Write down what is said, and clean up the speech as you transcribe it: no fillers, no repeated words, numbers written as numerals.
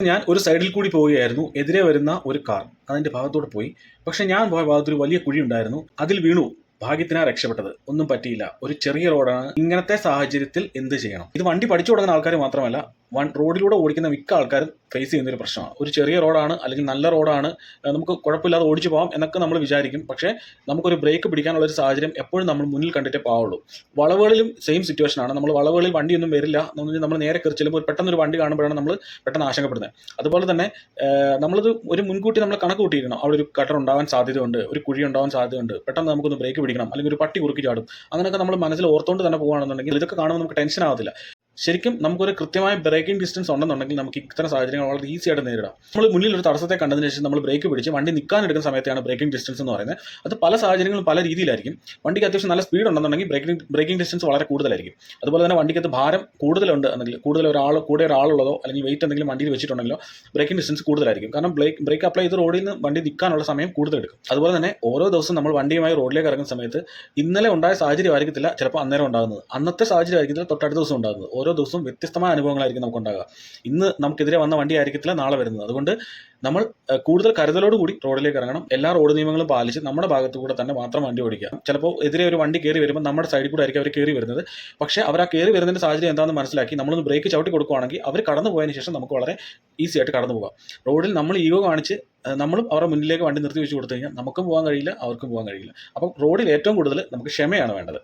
ഞാൻ ഒരു സൈഡിൽ കൂടി പോവുകയായിരുന്നു. എതിരെ വരുന്ന ഒരു കാർ അതിന്റെ ഭാഗത്തോടെ പോയി. പക്ഷെ ഞാൻ പോയ ഭാഗത്ത് ഒരു വലിയ കുഴി ഉണ്ടായിരുന്നു. അതിൽ വീണു. ഭാഗ്യത്തിനാ രക്ഷപ്പെട്ടത്. ഒന്നും പറ്റിയില്ല. ഒരു ചെറിയ റോഡാണ്. ഇങ്ങനത്തെ സാഹചര്യത്തിൽ എന്ത് ചെയ്യണം? ഇത് വണ്ടി പഠിച്ചു തുടങ്ങുന്ന ആൾക്കാർ മാത്രമല്ല, റോഡിലൂടെ ഓടിക്കുന്ന മിക്ക ആൾക്കാരും ഫേസ് ചെയ്യുന്ന ഒരു പ്രശ്നമാണ്. ഒരു ചെറിയ റോഡാണ് അല്ലെങ്കിൽ നല്ല റോഡാണ്, നമുക്ക് കുഴപ്പമില്ലാതെ ഓടിച്ചു പോകാം എന്നൊക്കെ നമ്മൾ വിചാരിക്കും. പക്ഷേ നമുക്കൊരു ബ്രേക്ക് പിടിക്കാനുള്ള ഒരു സാഹചര്യം എപ്പോഴും നമ്മൾ മുന്നിൽ കണ്ടിട്ടേ പാവുള്ളൂ. വളവുകളിലും സെയിം സിറ്റുവേഷൻ ആണ്. നമ്മൾ വളവുകളിൽ വണ്ടിയൊന്നും വരില്ല എന്നുണ്ടെങ്കിൽ നമ്മൾ നേരെ കയറി ചെല്ലുമ്പോൾ പെട്ടെന്നൊരു വണ്ടി കാണുമ്പോഴാണ് നമ്മൾ പെട്ടെന്ന് ആശങ്കപ്പെടുന്നത്. അതുപോലെ തന്നെ നമ്മളത് ഒരു മുൻകൂട്ടി നമ്മൾ കണക്ക് കൂട്ടിയിരിക്കണം. അവിടെ ഒരു ഗട്ടർ ഉണ്ടാവാൻ സാധ്യതയുണ്ട്, ഒരു കുഴി ഉണ്ടാവാൻ സാധ്യതയുണ്ട്, പെട്ടെന്ന് നമുക്കൊന്ന് ബ്രേക്ക് പിടിക്കണം, അല്ലെങ്കിൽ ഒരു പട്ടി കുറുക്കി ചാടും. അങ്ങനെയൊക്കെ നമ്മൾ മനസ്സിൽ ഓർത്തുകൊണ്ട് തന്നെ പോകുകയാണെന്നുണ്ടെങ്കിൽ ഇതൊക്കെ കാണുമ്പോൾ നമുക്ക് ടെൻഷൻ ആവത്തില്ല. ശരിക്കും നമുക്കൊരു കൃത്യമായ ബ്രേക്കിംഗ് ഡിസ്റ്റൻസ് ഉണ്ടെന്നുണ്ടെങ്കിൽ നമുക്ക് ഇത്തരം സാഹചര്യങ്ങൾ വളരെ ഈസി ആയിട്ട് നേരിടാം. നമ്മൾ മുന്നിൽ ഒരു തടസ്സത്തെ കണ്ടതിന് ശേഷം നമ്മൾ ബ്രേക്ക് പിടിച്ച് വണ്ടി നിൽക്കാൻ എടുക്കുന്ന സമയത്താണ് ബ്രേക്കിംഗ് ഡിസ്റ്റൻസ് എന്ന് പറയുന്നത്. അത് പല സാഹചര്യങ്ങളും പല രീതിയിലായിരിക്കും. വണ്ടിക്ക് അത്യാവശ്യം നല്ല സ്പീഡ് ഉണ്ടെന്നുണ്ടെങ്കിൽ ബ്രേക്കിംഗ് ഡിസ്റ്റൻസ് വളരെ കൂടുതലായിരിക്കും. അതുപോലെ തന്നെ വണ്ടിക്കകത്ത് ഭാരം കൂടുതലുണ്ട് എന്നെങ്കിൽ, കൂടുതൽ ഒരാളുള്ളതോ അല്ലെങ്കിൽ വെയിറ്റ് എന്തെങ്കിലും വണ്ടിയിൽ വെച്ചിട്ടുണ്ടെങ്കിലോ ബ്രേക്കിംഗ് ഡിസ്റ്റൻസ് കൂടുതലായിരിക്കും. കാരണം ബ്രേക്ക് അപ്ലൈ ചെയ്ത് റോഡിൽ നിന്ന് വണ്ടി നിൽക്കാനുള്ള സമയം കൂടുതലെടുക്കും. അതുപോലെ തന്നെ ഓരോ ദിവസവും നമ്മൾ വണ്ടിയുമായി റോഡിലേക്ക് ഇറങ്ങുന്ന സമയത്ത് ഇന്നലെ ഉണ്ടായ സാഹചര്യം ആയിരിക്കത്തില്ല ചിലപ്പോൾ അന്നേരം ഉണ്ടാകുന്നത്, അന്നത്തെ സാഹചര്യം ആയിരിക്കത്തില്ല തൊട്ടടുത്ത ദിവസം ഉണ്ടാകുന്നത്. ഓരോ ദിവസവും വ്യത്യസ്തമായ അനുഭവങ്ങളായിരിക്കും നമുക്കുണ്ടാകുക. ഇന്ന് നമുക്കെതിരെ വന്ന വണ്ടി ആയിരിക്കത്തില്ല നാളെ വരുന്നത്. അതുകൊണ്ട് നമ്മൾ കൂടുതൽ കരുതലോടുകൂടി റോഡിലേക്ക് ഇറങ്ങണം. എല്ലാ റോഡ് നിയമങ്ങളും പാലിച്ച് നമ്മുടെ ഭാഗത്തു കൂടെ തന്നെ മാത്രം വണ്ടി ഓടിക്കുക. ചിലപ്പോൾ എതിരെ ഒരു വണ്ടി കയറി വരുമ്പോൾ നമ്മുടെ സൈഡിൽ കൂടെ ആയിരിക്കും അവർ കയറി വരുന്നത്. പക്ഷേ അവർ ആ കയറി വരുന്നതിൻ്റെ സാഹചര്യം എന്താണെന്ന് മനസ്സിലാക്കി നമ്മളൊന്ന് ബ്രേക്ക് ചവിട്ടി കൊടുക്കുകയാണെങ്കിൽ അവർ കടന്നു പോയതിന് ശേഷം നമുക്ക് വളരെ ഈസി ആയിട്ട് കടന്നു പോകാം. റോഡിൽ നമ്മൾ ഈഗോ കാണിച്ച് നമ്മളും അവരുടെ മുന്നിലേക്ക് വണ്ടി നിർത്തി വെച്ച് കൊടുത്തു കഴിഞ്ഞാൽ നമുക്കും പോകാൻ കഴിയില്ല, അവർക്കും പോകാൻ കഴിയില്ല. അപ്പം റോഡിൽ ഏറ്റവും കൂടുതൽ നമുക്ക് ക്ഷമയാണ് വേണ്ടത്.